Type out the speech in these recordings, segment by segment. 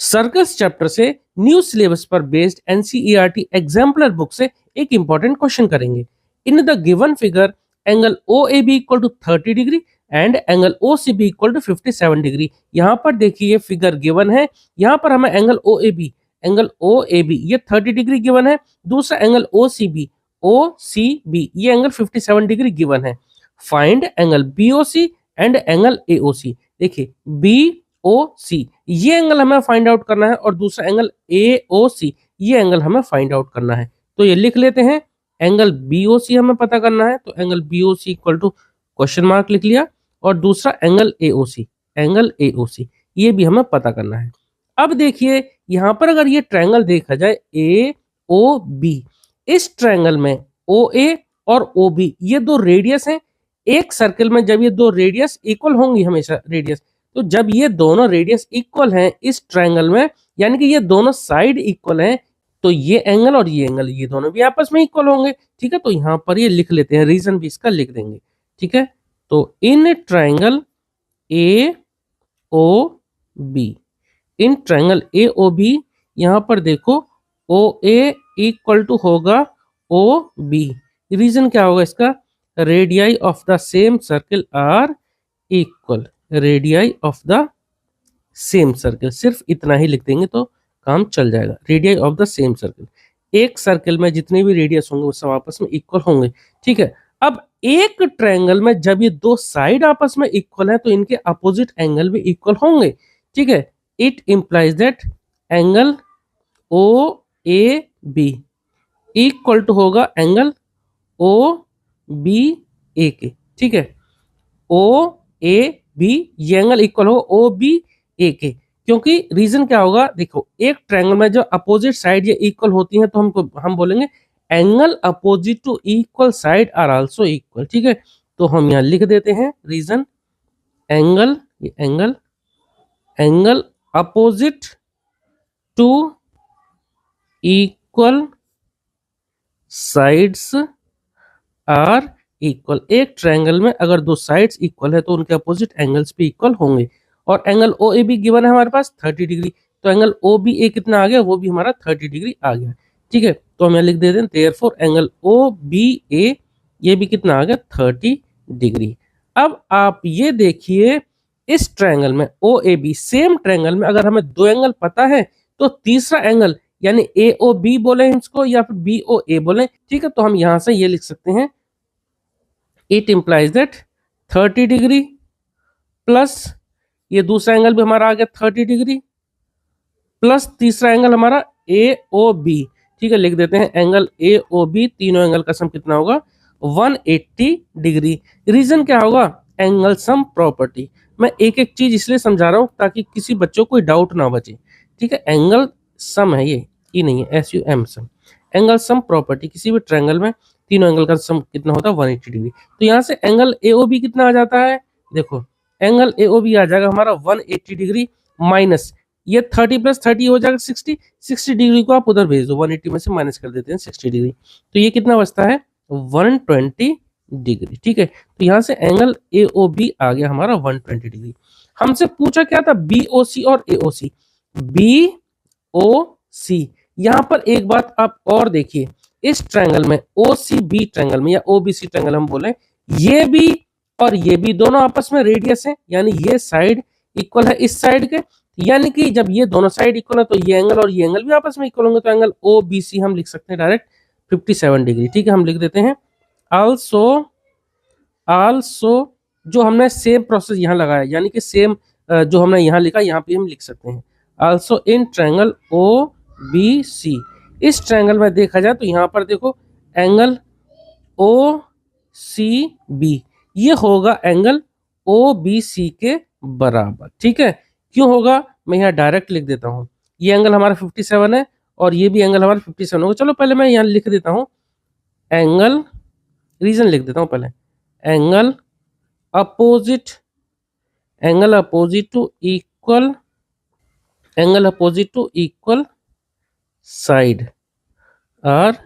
Circus chapter से new syllabus पर based NCERT exemplar book से एक इंपॉर्टेंट क्वेश्चन करेंगे। In the given figure angle O A B equal to 30 degree and angle O C B equal to 57 degree. यहाँ पर देखिए figure given है, यहाँ पर हमें एंगल ओ ए बी ये 30 डिग्री गिवन है, दूसरा एंगल ओ सी बी ये एंगल 57 डिग्री गिवन है। Find angle B O C and angle A O C. देखिए बी ओ सी ये एंगल हमें फाइंड आउट करना है और दूसरा एंगल ए ओ सी ये एंगल हमें फाइंड आउट करना है। तो ये लिख लेते हैं, एंगल बी ओ सी हमें पता करना है, तो angle B O C equal to question mark लिख लिया, और दूसरा एंगल ए ओ सी ये भी हमें पता करना है। अब देखिए यहां पर अगर ये ट्रायंगल देखा जाए ए ओ बी, इस ट्रायंगल में ओ ए और ओ बी ये दो रेडियस हैं। एक सर्कल में जब ये दो रेडियस इक्वल होंगी हमेशा रेडियस, तो जब ये दोनों रेडियस इक्वल हैं इस ट्रायंगल में, यानी कि ये दोनों साइड इक्वल हैं, तो ये एंगल और ये एंगल ये दोनों भी आपस में इक्वल होंगे। ठीक है, तो यहां पर ये लिख लेते हैं, रीजन भी इसका लिख देंगे। ठीक है, तो in triangle A O B, in triangle A O B यहां पर देखो ओ ए इक्वल टू होगा ओ बी। रीजन क्या होगा इसका, radii of the same circle are equal, radii of the same circle, सिर्फ इतना ही लिख देंगे तो काम चल जाएगा। Radii of the same circle, एक सर्कल में जितने भी रेडियस होंगे वो सब आपस में इक्वल होंगे। ठीक है, अब एक ट्रायंगल में जब ये दो साइड आपस में इक्वल है तो इनके अपोजिट एंगल भी इक्वल होंगे। ठीक है, it implies that angle O A B equal to होगा एंगल ओ बी ए के। ठीक है, ओ ए बी ये एंगल इक्वल हो ओ बी ए के, क्योंकि रीजन क्या होगा, देखो एक ट्रायंगल में जो अपोजिट साइड ये इक्वल होती हैं तो हम बोलेंगे angle opposite to equal side are also equal. ठीक है, तो हम यहाँ लिख देते हैं reason, angle angle opposite to equal sides are equal. एक ट्रायंगल में अगर दो साइड्स इक्वल है तो उनके अपोजिट एंगल्स भी इक्वल होंगे। और angle O A B given है हमारे पास 30 डिग्री, तो एंगल ओ बी ए कितना आ गया, वो भी हमारा 30 डिग्री आ गया। ठीक है, तो हम यहाँ लिख देते हैं देयरफॉर एंगल ओ बी ए ये भी कितना आ गया 30 डिग्री। अब आप ये देखिए इस ट्रायंगल में ओ ए बी, सेम ट्रायंगल में अगर हमें दो एंगल पता है तो तीसरा एंगल यानी ए ओ बी बोले इसको या फिर बी ओ ए बोले। ठीक है, तो हम यहां से ये लिख सकते हैं, it implies that 30 degree plus ये दूसरा एंगल भी हमारा आ गया 30 डिग्री प्लस तीसरा एंगल हमारा ए ओ बी। ठीक है, लिख देते हैं एंगल ए ओ बी, तीनों एंगल का सम कितना होगा 180 डिग्री। रीजन क्या होगा, एंगल सम प्रॉपर्टी। मैं एक एक चीज इसलिए समझा रहा हूं ताकि किसी बच्चों को कोई डाउट ना बचे। ठीक है, एंगल सम है ये, ई नहीं है, एस यू एम सम, एंगल सम प्रॉपर्टी। किसी भी ट्रायंगल में तीनों एंगल का सम कितना होता है 180 डिग्री। तो यहाँ से एंगल ए ओ बी कितना आ जाता है, देखो एंगल ए ओ बी आ जाएगा हमारा 180 डिग्री माइनस ये 30 प्लस 30 हो जाएगा 60 डिग्री को आप उधर भेज दो, 180 में से माइनस कर देते हैं 60 डिग्री, तो ये कितना बचता है 120 डिग्री। ठीक है, तो यहाँ से एंगल ए ओ बी आ गया हमारा 120 डिग्री। हमसे पूछा क्या था, बी ओ सी और ए ओ सी। बी ओ सी, यहाँ पर एक बात आप और देखिए, इस ट्रायंगल में ओ सी बी ट्रायंगल में या ओ बी सी ट्रायंगल हम बोले, ये भी और ये भी दोनों आपस में रेडियस है, यानी ये साइड इक्वल है इस साइड के, यानी कि जब ये दोनों साइड इक्वल है तो ये एंगल और ये एंगल भी आपस में इक्वल होंगे, तो एंगल ओ बी सी हम लिख सकते हैं डायरेक्ट 57 डिग्री। ठीक है, हम लिख देते हैं आल्सो जो हमने सेम प्रोसेस यहाँ लगाया, यानी कि सेम जो हमने यहाँ लिखा यहाँ पे हम लिख सकते हैं also in triangle O B C. इस ट्रायंगल में देखा जाए तो यहाँ पर देखो एंगल ओ सी बी ये होगा एंगल ओ बी सी के बराबर। ठीक है, क्यों होगा, मैं यहाँ डायरेक्ट लिख देता हूँ, ये एंगल हमारा 57 है और ये भी एंगल हमारा 57 होगा। चलो पहले मैं यहाँ लिख देता हूँ एंगल, रीजन लिख देता हूँ पहले, angle opposite to equal side are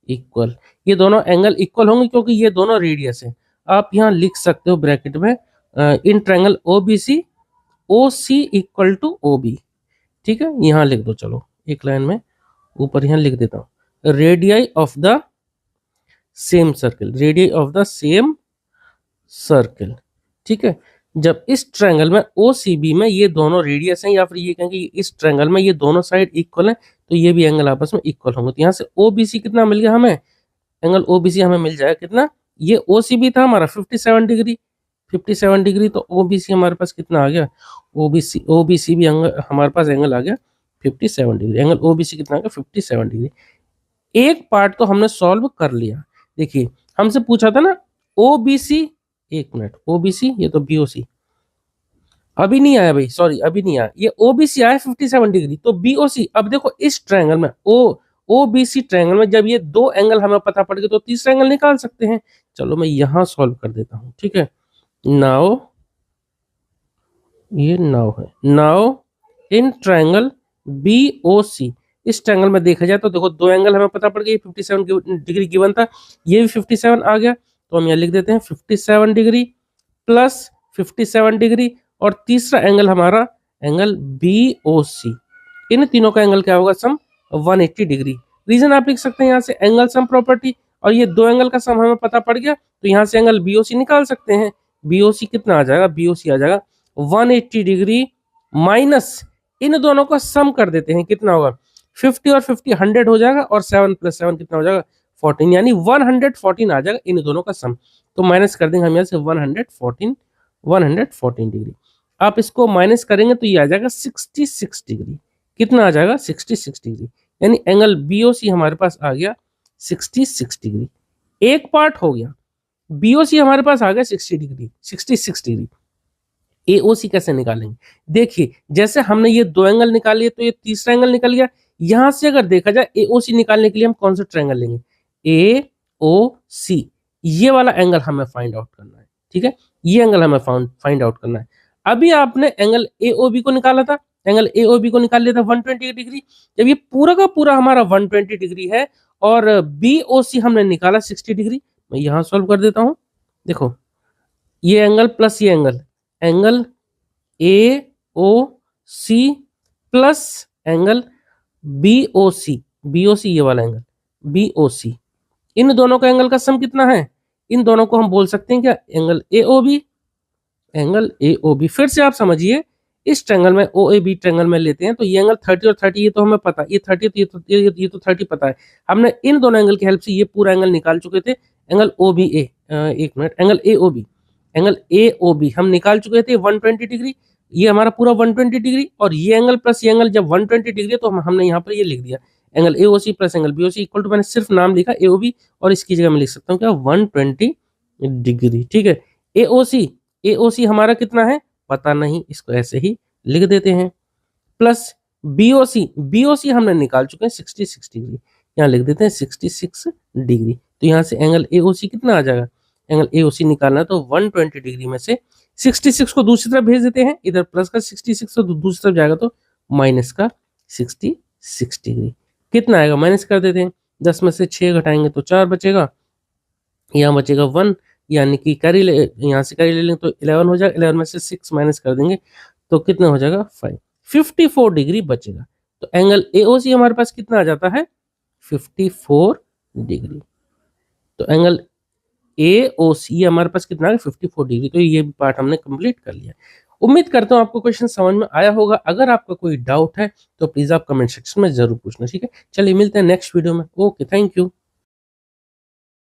equal. ये दोनों एंगल इक्वल होंगे क्योंकि ये दोनों रेडियस है। आप यहाँ लिख सकते हो ब्रैकेट में in triangle O B C, O C equal to O B, ठीक है, यहाँ लिख दो, चलो एक लाइन में ऊपर यहाँ लिख देता हूँ, radii of the same circle, radii of the same circle. ठीक है, जब इस ट्रायंगल में OCB में ये दोनों रेडियस हैं, या फिर ये कहें कि इस ट्रायंगल में ये दोनों साइड इक्वल हैं, तो ये भी एंगल आपस में इक्वल होंगे। तो यहाँ से OBC कितना मिल गया हमें, एंगल OBC हमें मिल जाएगा कितना, ये OCB था हमारा 57 डिग्री, 57 डिग्री, तो OBC हमारे पास कितना आ गया, OBC भी हमारे पास एंगल आ गया 57 डिग्री, एंगल OBC कितना आ गया 57 डिग्री। एक पार्ट तो हमने सॉल्व कर लिया। देखिए हमसे पूछा था ना OBC, एक मिनट, OBC ये तो BOC अभी नहीं आया भाई, सॉरी अभी नहीं आया, ये OBC आया 57 डिग्री, तो BOC, अब देखो इस ट्रायंगल में OBC ट्रायंगल में जब ये दो एंगल हमें पता पड़ गए तो तीसरा एंगल निकाल सकते हैं। चलो मैं यहां सॉल्व कर देता हूं, ठीक है। नाउ ये नाउ है, नाउ इन ट्रायंगल BOC, इस ट्रायंगल में देखा जाए तो देखो दो एंगल हमें पता पड़ गया, 57 डिग्री गिवन था, ये भी 57 आ गया, तो हम यहाँ लिख देते हैं 57 डिग्री प्लस 57 डिग्री, और तीसरा एंगल हमारा एंगल BOC, इन तीनों का एंगल क्या होगा, सम 180 डिग्री। रीजन आप लिख सकते हैं यहाँ से एंगल सम प्रॉपर्टी, और ये दो एंगल का सम हमें पता पड़ गया, तो यहाँ से एंगल BOC निकाल सकते हैं। BOC कितना आ जाएगा, BOC आ जाएगा 180 डिग्री माइनस इन दोनों का सम कर देते हैं, कितना होगा 50 और 50 100 हो जाएगा, और 7 + 7 कितना हो जाएगा 14, यानी 114 आ जाएगा इन दोनों का सम। तो माइनस कर देंगे हम यहाँ से 114 डिग्री। आप इसको माइनस करेंगे तो ये आ जाएगा 66 डिग्री, कितना आ जाएगा 66 डिग्री, यानी एंगल BOC हमारे पास आ गया 66 डिग्री। एक पार्ट हो गया, BOC हमारे पास आ गया 66 डिग्री। AOC कैसे निकालेंगे, देखिए जैसे हमने ये दो एंगल निकाल लिए तो ये तीसरा एंगल निकल गया। यहां से अगर देखा जाए AOC निकालने के लिए हम कौन सा ट्रायंगल लेंगे, AOC, ये वाला एंगल हमें फाइंड आउट करना है, ठीक है, ये एंगल हमें फाइंड आउट करना है। अभी आपने एंगल AOB को निकाला था, एंगल AOB को निकाल लिया था 120 डिग्री। जब ये पूरा का पूरा हमारा 120 डिग्री है और BOC हमने निकाला 60 डिग्री, मैं यहां सॉल्व कर देता हूं। देखो ये एंगल प्लस ये angle AOC plus angle BOC, ये वाला एंगल BOC, इन दोनों का एंगल का सम कितना है, इन दोनों को हम बोल सकते हैं क्या, एंगल AOB। फिर से आप समझिए, इस ट्रायंगल में OAB ट्रायंगल में लेते हैं तो ये एंगल 30 और 30 ये तो हमें पता, ये 30 ये तो 30 पता है, हमने इन दोनों एंगल की हेल्प से ये पूरा एंगल निकाल चुके थे। एंगल OBA, एक मिनट, एंगल AOB हम निकाल चुके थे 120 डिग्री, ये हमारा पूरा 120 डिग्री, और ये एंगल प्लस ये एंगल जब 120 डिग्री है तो हमने यहाँ पर ये लिख दिया angle AOC plus angle BOC equal to, मैंने सिर्फ नाम लिखा AOB, और इसकी जगह मैं लिख सकता हूँ क्या 120 डिग्री, ठीक है। AOC हमारा कितना है पता नहीं, इसको ऐसे ही लिख देते हैं, प्लस BOC हमने निकाल चुके हैं 66 डिग्री, यहाँ लिख देते हैं 66 डिग्री। तो यहाँ से एंगल AOC कितना आ जाएगा, एंगल AOC निकालना है तो 120 डिग्री में से 66 को दूसरी तरफ भेज देते हैं, इधर प्लस का 66 तो दूसरी तरफ जाएगा तो माइनस का 66 डिग्री, कितना आएगा माइनस कर देते हैं, 10 में से 6 घटाएंगे तो 4 बचेगा, यहाँ बचेगा 1, यानी कि कैरी यहाँ से कैरी ले लेंगे तो 11 हो जाएगा, 11 में से 6 माइनस कर देंगे तो कितना हो जाएगा 5, 54 डिग्री बचेगा। तो एंगल AOC हमारे पास कितना आ जाता है 54 डिग्री। तो एंगल AOC हमारे पास कितना है 54 डिग्री। तो ये भी पार्ट हमने कंप्लीट कर लिया। उम्मीद करता हूँ आपको क्वेश्चन समझ में आया होगा। अगर आपका कोई डाउट है तो प्लीज आप कमेंट सेक्शन में जरूर पूछना, ठीक है। चलिए मिलते हैं नेक्स्ट वीडियो में। Okay, thank you.